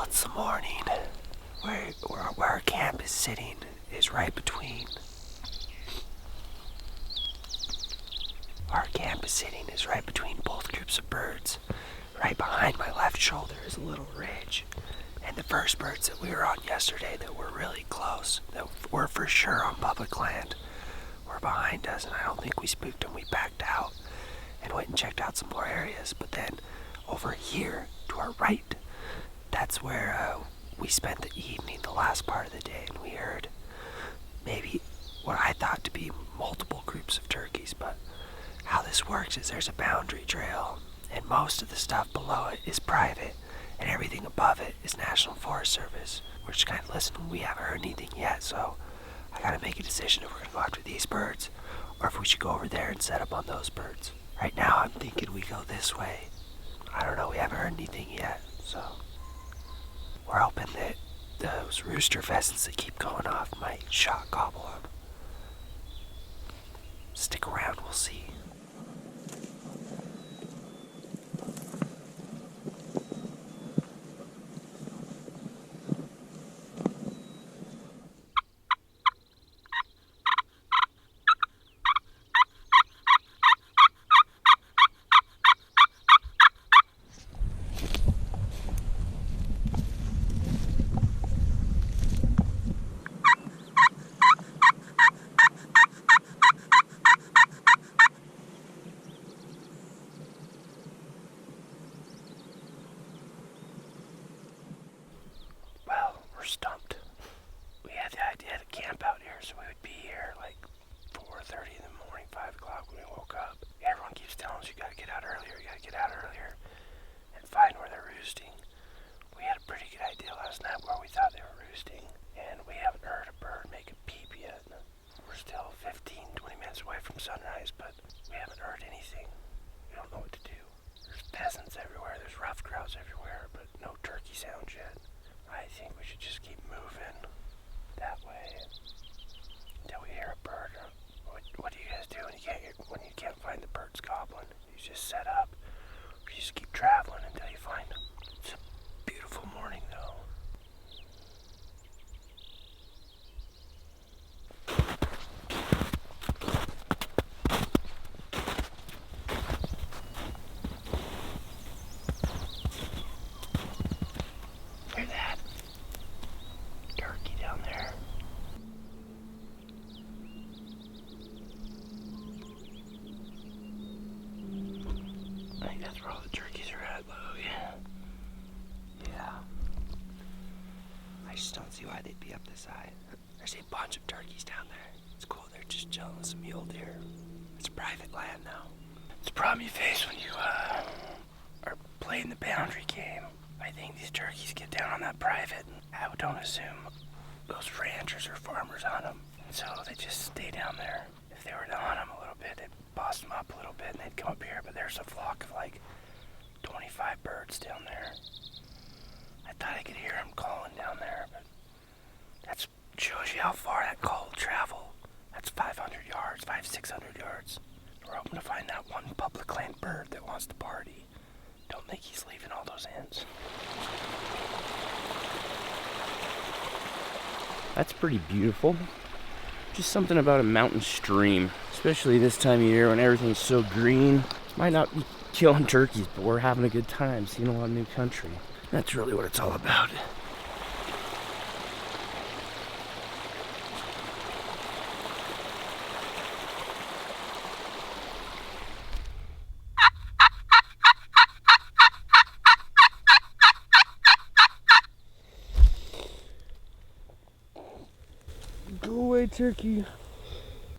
it's the morning. Where our camp is sitting is right between. Our camp is sitting is right between both groups of birds. Right behind my left shoulder is a little ridge. And the first birds that we were on yesterday that were really close, that were for sure on public land, were behind us, and I don't think we spooked them. We backed out and went and checked out some more areas. But then over here to our right, that's where we spent the evening, the last part of the day, and we heard maybe what I thought to be multiple groups of turkeys. But how this works is there's a boundary trail, and most of the stuff below it is private, and everything above it is National Forest Service. We're just kind of listening. We haven't heard anything yet, so I gotta make a decision if we're gonna go after these birds or if we should go over there and set up on those birds. Right now I'm thinking we go this way. I don't know, we haven't heard anything yet, so we're hoping that those rooster pheasants that keep going off might shot gobble them. Stick around, we'll see. Stumped. We had the idea to camp out here, so we would be here like 4:30 in the morning, 5 o'clock when we woke up. Everyone keeps telling us you gotta get out earlier, and find where they're roosting. We had a pretty good idea last night where we thought they were roosting, and we haven't heard a bird make a peep yet. We're still 15, 20 minutes away from sunrise, but we haven't heard anything. We don't know what to do. There's pheasants everywhere, there's ruffed grouse everywhere, but no turkey sounds yet. I think we should just keep moving that way until we hear a bird. What do you guys do when you can't find the birds gobbling? You just set up, or you just keep traveling until you find them. It's a beautiful morning, though. Hear that? Turkey down there. I think that's where all the turkeys are at, Lou. Yeah. I just don't see why they'd be up this high. There's a bunch of turkeys down there. It's cool. They're just chilling with some mule deer. It's private land now. It's a problem you face when you are playing the boundary game. I think these turkeys get down on that private. I don't assume those ranchers or farmers on them, so they just stay down there. If they were to on them a little bit, they'd boss them up a little bit and they'd come up here, but there's a flock of like 25 birds down there. I thought I could hear them calling down there, but that shows you how far that call will travel. That's 500 yards, 600 yards. We're hoping to find that one public land bird that wants to party. Don't think he's leaving all those hens. That's pretty beautiful. Just something about a mountain stream, especially this time of year when everything's so green. Might not be killing turkeys, but we're having a good time, seeing a lot of new country. That's really what it's all about. Go away, turkey.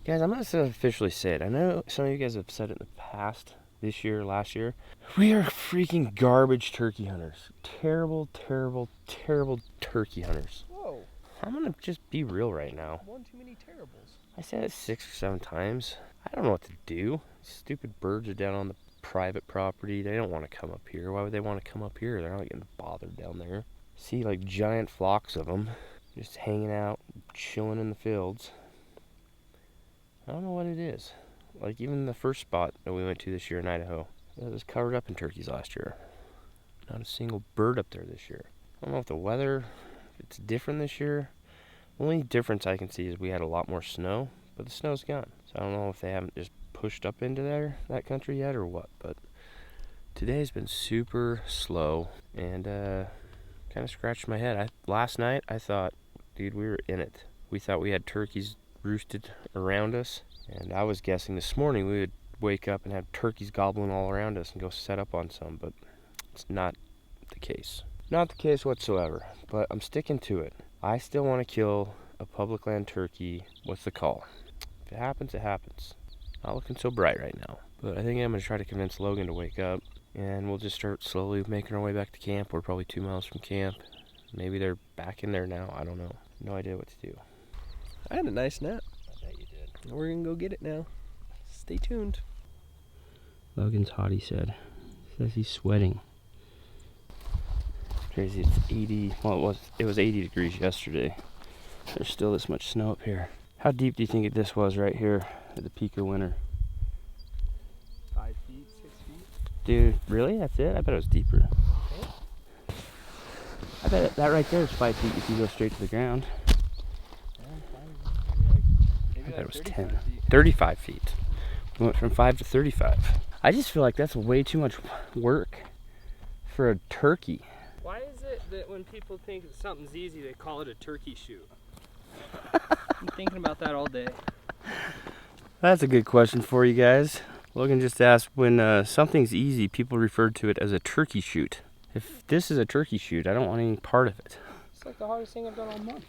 Guys, I'm not officially say it. I know some of you guys have said it in the past, this year, last year. We are freaking garbage turkey hunters. Terrible, terrible, terrible turkey hunters. Whoa. I'm gonna just be real right now. One too many terribles. I said it 6 or 7 times. I don't know what to do. Stupid birds are down on the private property. They don't want to come up here. Why would they want to come up here? They're not getting bothered down there. See like giant flocks of them just hanging out, chilling in the fields. I don't know what it is. Like even the first spot that we went to this year in Idaho, it was covered up in turkeys last year. Not a single bird up there this year. I don't know if the weather, it's different this year. The only difference I can see is we had a lot more snow, but the snow's gone. So I don't know if they haven't just pushed up into that country yet or what, but today's been super slow and kind of scratched my head. Last night I thought, dude, we were in it. We thought we had turkeys roosted around us, and I was guessing this morning we would wake up and have turkeys gobbling all around us and go set up on some, but it's not the case. Not the case whatsoever, but I'm sticking to it. I still want to kill a public land turkey. What's the call? If it happens, it happens. Not looking so bright right now, but I think I'm going to try to convince Logan to wake up, and we'll just start slowly making our way back to camp. We're probably 2 miles from camp. Maybe they're back in there now. I don't know. No idea what to do. I had a nice nap. I bet you did. We're gonna go get it now. Stay tuned. Logan's hot, he said. Says he's sweating. Crazy, it's 80, well it was 80 degrees yesterday. There's still this much snow up here. How deep do you think this was right here at the peak of winter? 5 feet, 6 feet. Dude, really? That's it? I bet it was deeper. Okay. I bet that right there is 5 feet if you go straight to the ground. I bet it was 10. 35 feet. We went from 5 to 35. I just feel like that's way too much work for a turkey. Why is it that when people think something's easy, they call it a turkey shoot? I'm thinking about that all day. That's a good question for you guys. Logan just asked, when something's easy, people refer to it as a turkey shoot. If this is a turkey shoot, I don't want any part of it. It's like the hardest thing I've done all month.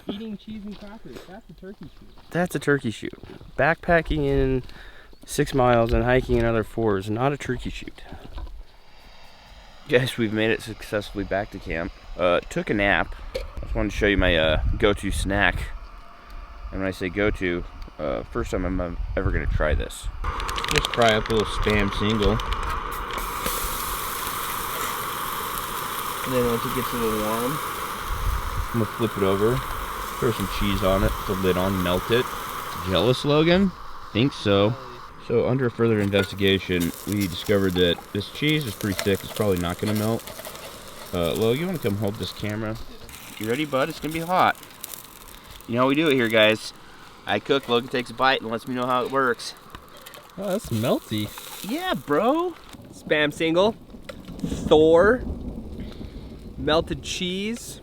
Eating cheese and crackers, that's a turkey shoot. That's a turkey shoot. Backpacking in 6 miles and hiking another 4 is not a turkey shoot. Guys, we've made it successfully back to camp. Took a nap. I just wanted to show you my go-to snack. And when I say go-to, first time I'm ever gonna try this. Just fry up a little Spam single. And then once it gets a little warm, I'm gonna flip it over, throw some cheese on it, put the lid on, melt it. Jealous, Logan? Think so. So under further investigation, we discovered that this cheese is pretty thick. It's probably not gonna melt. Lo, you wanna come hold this camera? You ready, bud? It's gonna be hot. You know how we do it here, guys. I cook, Logan takes a bite and lets me know how it works. oh, that's melty. Yeah, bro. Spam single, Thor, melted cheese.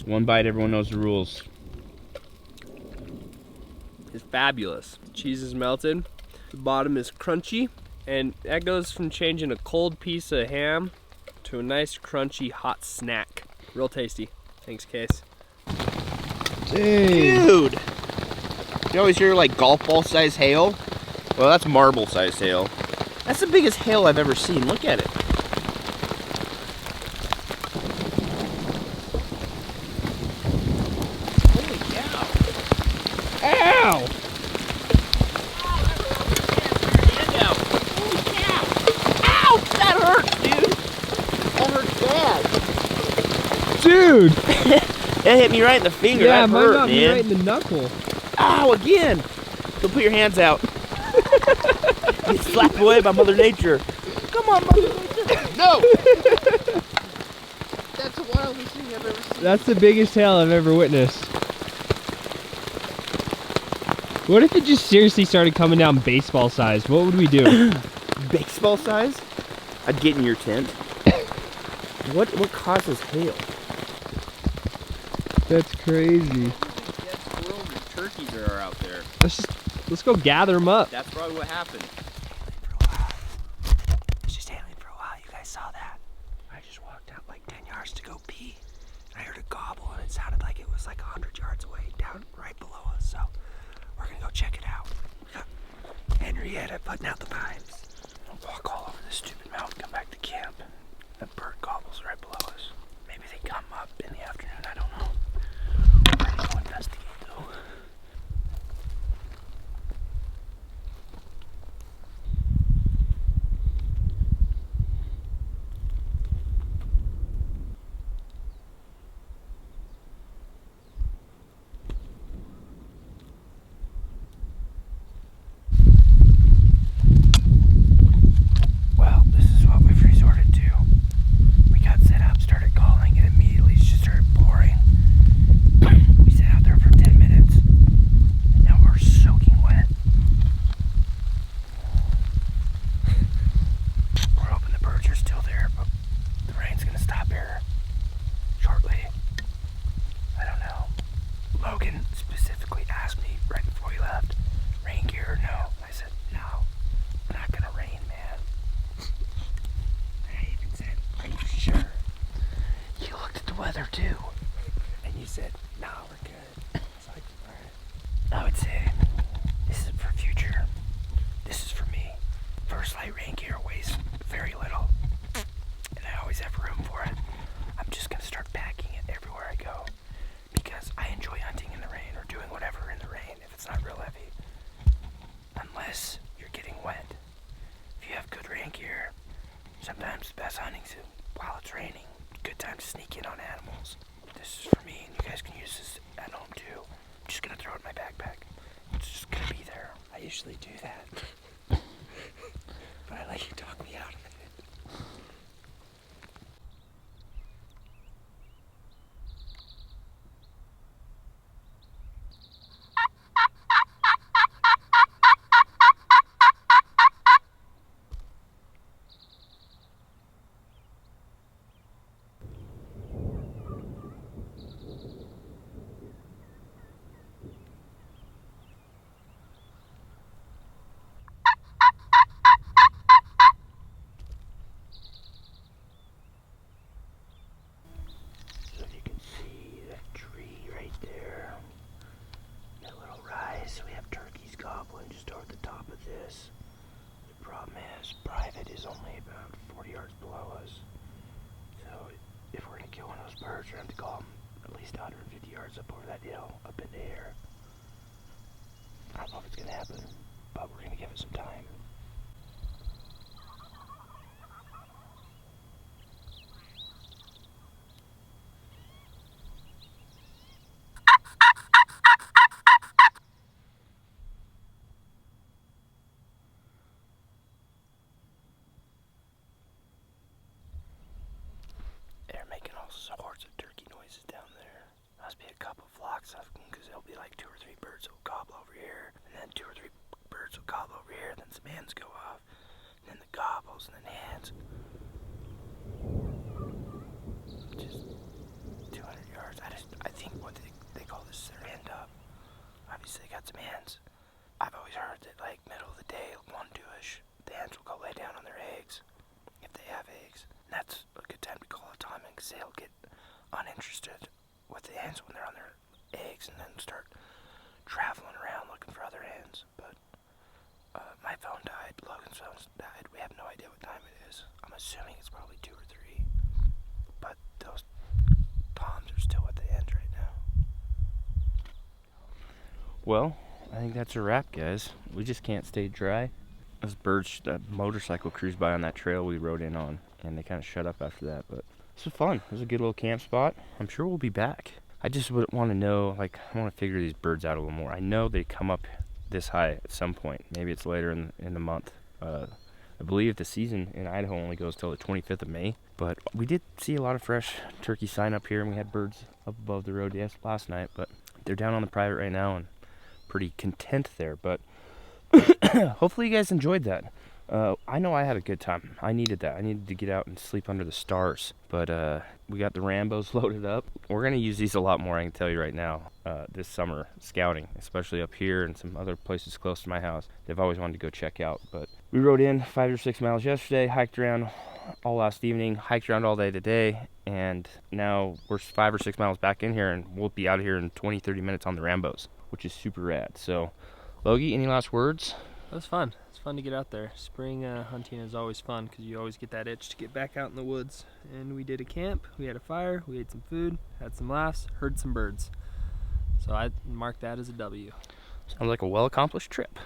One bite, everyone knows the rules. Is fabulous. The cheese is melted, the bottom is crunchy, and that goes from changing a cold piece of ham to a nice crunchy hot snack. Real tasty. Thanks, Case. Dude! You always hear like golf ball size hail? Well, that's marble size hail. That's the biggest hail I've ever seen. Look at it. Holy cow! Ow! Holy cow! Ow! That hurts, dude! That hurts bad. Dude! That hit me right in the finger. Yeah, that mine hurt, got me man. right in the knuckle. Ow, again! Go put your hands out. Get slapped away by Mother Nature. Come on, Mother Nature. No! That's the wildest thing I've ever seen. That's the biggest hail I've ever witnessed. What if it just seriously started coming down baseball sized? What would we do? Baseball size? I'd get in your tent. What causes hail? That's crazy. Dead squirrels and turkeys are out there. Let's go gather them up. That's probably what happened. It's just hailing for a while. You guys saw that. I just walked out like 10 yards to go pee. And I heard a gobble and it sounded like it was like 100 yards away down right below us. So we're gonna go check it out. We got Henrietta putting out the pipes. We'll walk all over this stupid mountain, come back to camp. That bird gobbles right below us. Maybe they come up in the afternoon, I don't know. We're gonna go investigate though. are still there, but the rain's gonna stop here shortly. I don't know. Logan specifically asked me right before he left, rain gear or no? I said, no, not gonna rain, man. And I even said, are you sure? You looked at the weather too, and you said, no, we're good. It's like, all right. I would say, this is for future. This is for me. First light rain gear weighs very little, and I always have room for it. I'm just gonna start packing it everywhere I go, because I enjoy hunting in the rain or doing whatever in the rain if it's not real heavy. Unless you're getting wet. If you have good rain gear, sometimes the best hunting's while it's raining. Good time to sneak in on animals. This is for me, and you guys can use this at home too. I'm just gonna throw it in my backpack. It's just gonna be there. I usually do that. But I let you talk me out of it. So you can see that tree right there. That little rise. We have turkeys gobbling just over the top of this. The problem is, private is only about 40 yards below us. So if we're gonna kill one of those birds, we're gonna have to go at least 150 yards up over that hill, up in the air. I don't know if it's gonna happen, but we're gonna give it some time. They're making all sorts of turkey noises down there. Must be a couple flocks of them, because there'll be like 2 or 3 birds that will gobble over here, and then 2 or 3 birds will gobble over here, then some hens go off, and then the gobbles, and then hens. Just 200 yards. I think what they call this their end up. Obviously they got some hens. I've always heard that like middle of the day, 1-2ish, the hens will go lay down on their eggs, if they have eggs. And that's a good time to call a timing, because they'll get uninterested with the hens when they're on their eggs, and then start traveling around looking for other hens. But my phone died, Logan's phone died. We have no idea what time it is. I'm assuming it's probably 2 or 3. But those toms are still with the hens right now. Well, I think that's a wrap, guys. We just can't stay dry. Those birds, that motorcycle cruised by on that trail we rode in on, and they kind of shut up after that. But this was fun. It was a good little camp spot. I'm sure we'll be back. I just would want to know, like, I want to figure these birds out a little more. I know they come up this high at some point. Maybe it's later in the month. I believe the season in Idaho only goes till the 25th of May. But we did see a lot of fresh turkey sign up here, and we had birds up above the road last night. But they're down on the private right now and pretty content there. But hopefully you guys enjoyed that. I know I had a good time. I needed that. I needed to get out and sleep under the stars. But we got the Rambos loaded up. We're going to use these a lot more, I can tell you right now, this summer, scouting, especially up here and some other places close to my house. They've always wanted to go check out. But we rode in 5 or 6 miles yesterday, hiked around all last evening, hiked around all day today, and now we're 5 or 6 miles back in here, and we'll be out of here in 20-30 minutes on the Rambos, which is super rad. So, Logie, any last words? That was fun. It's fun to get out there. Spring hunting is always fun, because you always get that itch to get back out in the woods. And we did a camp, we had a fire, we ate some food, had some laughs, heard some birds. So I mark that as a W. Sounds like a well-accomplished trip.